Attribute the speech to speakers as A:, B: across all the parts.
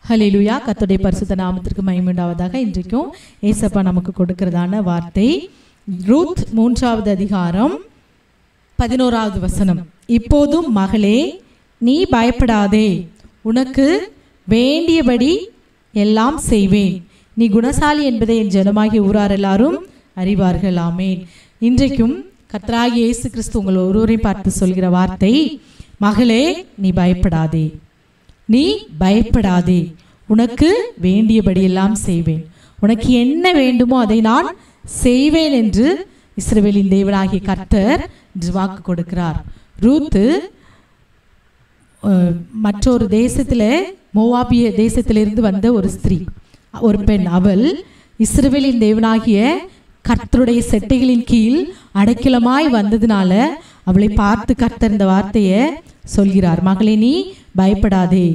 A: ஹல்லேலூயா. கர்த்தருடைய பரிசுத்த நாமத்திற்கு மகிமை உண்டாவதாக. இன்றைக்கும் ஏசப்பா நமக்கு கொடுக்கிறதான வார்த்தை ரூத் 3வது அதிகாரம் 11வது வசனம். இப்போதும் மகளே, நீ பயப்படாதே, உனக்கு வேண்டியபடி எல்லாம் செய்வேன். நீ குணசாலி என்பதை என் ஜனமாகிய ஊரார் எல்லாரும் அறிவார்கள். ஆமேன். இன்றைக்கும் கர்த்தராகிய இயேசு கிறிஸ்து உங்கள் ஒருவரையும் பார்த்து சொல்கிற வார்த்தை, மகளே நீ பயப்படாதே, நீ பயப்படாதே, உனக்கு வேண்டியபடி எல்லாம் செய்வேன். உனக்கு என்ன வேண்டுமோ அதை நான் செய்வேன் என்று இஸ்ரவேலின் தேவனாகிய கர்த்தர் வாக்கு கொடுக்கிறார். ரூத்து மற்றொரு தேசத்தில், மோவாபிய தேசத்திலிருந்து வந்த ஒரு ஸ்திரீ, ஒரு பெண். அவள் இஸ்ரவேலின் தேவனாகிய கர்த்தருடைய செட்டைகளின் கீழ் அடைக்கலமாய் வந்ததுனால அவளை பார்த்து கர்த்தர் இந்த வார்த்தையை சொல்கிறார். மகளே நீ பயப்படாதே.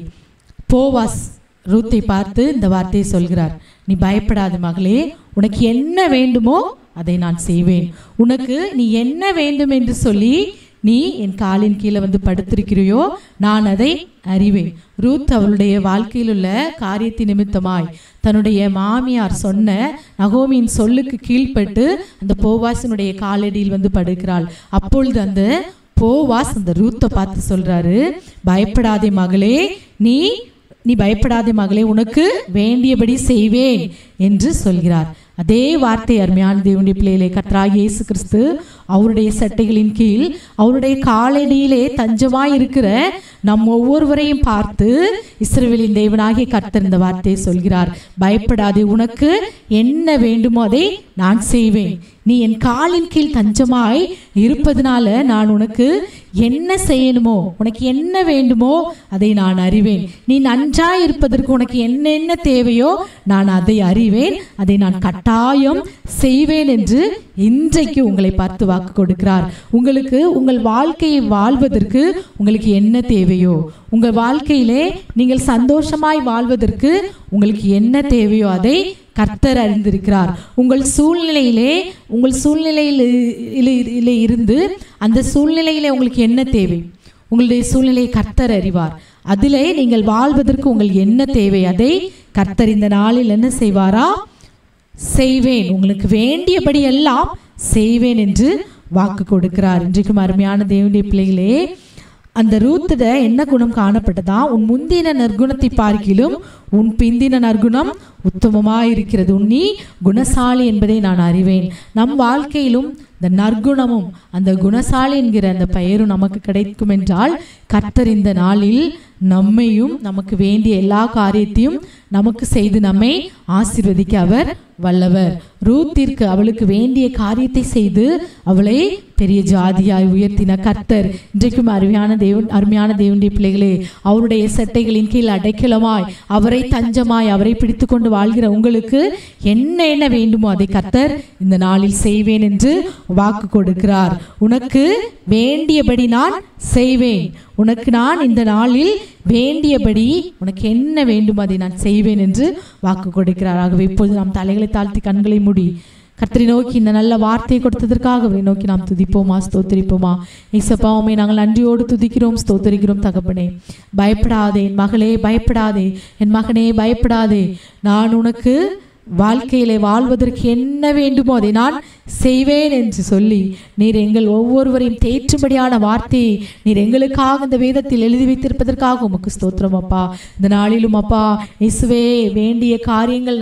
A: போவாஸ் ரூத்தை பார்த்து இந்த வார்த்தையை சொல்கிறார், நீ பயப்படாதே மகளே, உனக்கு என்ன வேண்டுமோ அதை நான் செய்வேன். உனக்கு நீ என்ன வேண்டும் என்று சொல்லி நீ என் காலின் கீழே வந்து படுத்திருக்கிறையோ நான் அதை அறிவேன். ரூத் அவளுடைய வாழ்க்கையில் உள்ள காரியத்தின் நிமித்தமாய் தன்னுடைய மாமியார் சொன்ன நகோமியின் சொல்லுக்கு கீழ்பட்டு அந்த போவாசினுடைய காலடியில் வந்து படுக்கிறாள். அப்பொழுது அந்த போவாஸ் அந்த ரூத்தை பார்த்து சொல்றாரு, பயப்படாதே மகளே, நீ பயப்படாதே மகளே, உனக்கு வேண்டியபடி செய்வேன் என்று சொல்கிறார். அதே வார்த்தை அருமையான தேவனுடைய பிள்ளைகளே, கர்த்தராகிய இயேசு கிறிஸ்து அவருடைய சட்டைகளின் கீழ் அவருடைய காலடியிலே தஞ்சமாய் இருக்கிற நம் ஒவ்வொருவரையும் பார்த்து இஸ்ரவேலின் தேவனாகிய கர்த்தர் இந்த வார்த்தையை சொல்கிறார், பயப்படாதே, உனக்கு என்ன வேண்டுமோ அதை நான் செய்வேன். நீ என் காலின் கீழ் தஞ்சமாய் இருப்பதனால நான் உனக்கு என்ன செய்யணுமோ, உனக்கு என்ன வேண்டுமோ அதை நான் அறிவேன். நீ நன்றாய் இருப்பதற்கு உனக்கு என்னென்ன தேவையோ நான் அதை அறிவேன், அதை நான் கட்டாயம் செய்வேன் என்று இன்றைக்கு உங்களை பார்த்து வாக்கு கொடுக்கிறார். உங்களுக்கு உங்கள் வாழ்க்கையை வாழ்வதற்கு உங்களுக்கு என்ன தேவையோ, உங்கள் வாழ்க்கையிலே நீங்கள் சந்தோஷமாய் வாழ்வதற்கு உங்களுக்கு என்ன தேவையோ அதை கர்த்தர் அறிந்திருக்கிறார். உங்கள் சூழ்நிலையில இருந்து அந்த சூழ்நிலையில உங்களுக்கு என்ன தேவை, உங்களுடைய சூழ்நிலையை கர்த்தர் அறிவார். அதிலே நீங்கள் வாழ்வதற்கு உங்களுக்கு என்ன தேவை அதை கர்த்தர் இந்த நாளில் என்ன செய்வாரா, செய்வேன், உங்களுக்கு வேண்டியபடி எல்லாம் செய்வேன் என்று வாக்கு கொடுக்கிறார். இன்றைக்கும் அருமையான தேவனுடைய பிள்ளைகளே, அந்த ரூத்துல என்ன குணம் காணப்பட்டதா, உன் முந்தின நற்குணத்தை பார்க்கிலும் உன் பிந்தின நற்குணம் உத்தமமாயிருக்கிறது, நீ குணசாலி என்பதை நான் அறிவேன். நம் வாழ்க்கையிலும் இந்த நற்குணமும் அந்த குணசாலி என்கிற அந்த பெயரும் நமக்கு கிடைக்கும் என்றால் கர்த்தர் இந்த நாளில் நம்மையும் நமக்கு வேண்டிய எல்லா காரியத்தையும் நமக்கு செய்து நம்மை ஆசீர்வதிக்க அவர் வல்லவர். ரூத்திற்கு அவளுக்கு வேண்டிய காரியத்தை செய்து அவளை பெரிய ஜாதியாய் உயர்த்தின கர்த்தர் இன்றைக்கும் அருமையான தேவனுடைய பிள்ளைகளே, அவருடைய சட்டைகளின் கீழ் அடைக்கலமாய் அவரை தஞ்சமாய் அவரை பிடித்து கொண்டு வாழ்கிற உங்களுக்கு என்ன வேண்டுமோ அதை கர்த்தர் இந்த நாளில் செய்வேன் என்று வாக்கு கொடுக்கிறார். உனக்கு வேண்டியபடி நான் செய்வேன், உனக்கு நான் இந்த நாளில் வேண்டியபடி உனக்கு என்ன வேண்டுமோ அதை நான் செய்வேன் என்று வாக்கு கொடுக்கிறார். ஆகவே இப்பொழுது நாம் தலைகளை தாழ்த்தி கண்களை மூடி கர்த்தரை நோக்கி இந்த நல்ல வார்த்தையை கொடுத்ததற்காக அவரை நோக்கி நாம் துதிப்போமா, ஸ்தோத்தரிப்போமா. இயேசுவே நாங்கள் நன்றியோடு துதிக்கிறோம், ஸ்தோத்தரிக்கிறோம். தகப்பனே, பயப்படாதே என் மகளே, பயப்படாதே என் மகனே, பயப்படாதே, நான் உனக்கு வாழ்க்கையிலே வாழ்வதற்கு என்ன வேண்டுமோ அதை நான் செய்வேன் என்று சொல்லி நீர் எங்கள் ஒவ்வொருவரையும் தேற்றும்படியான வார்த்தையை நீர் எங்களுக்காக இந்த வேதத்தில் எழுதி வைத்திருப்பதற்காக உமக்கு ஸ்தோத்திரம் அப்பா. இந்த நாளிலும் அப்பா இயேசுவே, வேண்டிய காரியங்கள்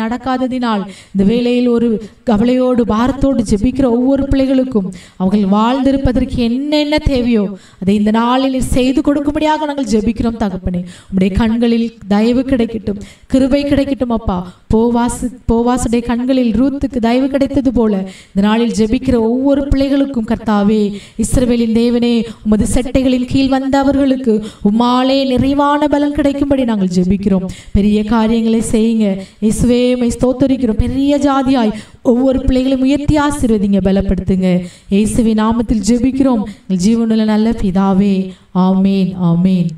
A: நடக்காததினால் இந்த வேளையில் ஒரு கவலையோடு பாரத்தோடு ஜெபிக்கிற ஒவ்வொரு பிள்ளைகளுக்கும் அவர்கள் வாழ்ந்திருப்பதற்கு என்னென்ன தேவையோ அதை இந்த நாளில் செய்து கொடுக்கும்படியாக நாங்கள் ஜெபிக்கிறோம். தகப்பனே, உம்முடைய கண்களில் தயவு கிடைக்கட்டும், கிருபை கிடைக்கட்டும் அப்பா. போவாசுடைய கண்களில் ரூத்துக்கு தயவு கிடைத்தது போல இந்த நாளில் ஜெபிக்கிற ஒவ்வொரு பிள்ளைகளுக்கும் கர்த்தாவே, இஸ்ரவேலின் தேவனே, உமது செட்டைகளின் கீழ் வந்தவர்களுக்கு உம்மாலே நிறைவான பலன் கிடைக்கும்படி நாங்கள் ஜெபிக்கிறோம். பெரிய காரியங்களை செய்யுங்க இயேசுவே, உம்மை ஸ்தோத்திரிக்கிறோம். பெரிய ஜாதியாய் ஒவ்வொரு பிள்ளைகளையும் உயர்த்தி ஆசீர்வதிங்க, பலப்படுத்துங்க. இயேசுவின் நாமத்தில் ஜெபிக்கிறோம் ஜீவனுள்ள நல்ல பிதாவே, ஆமேன், ஆமேன்.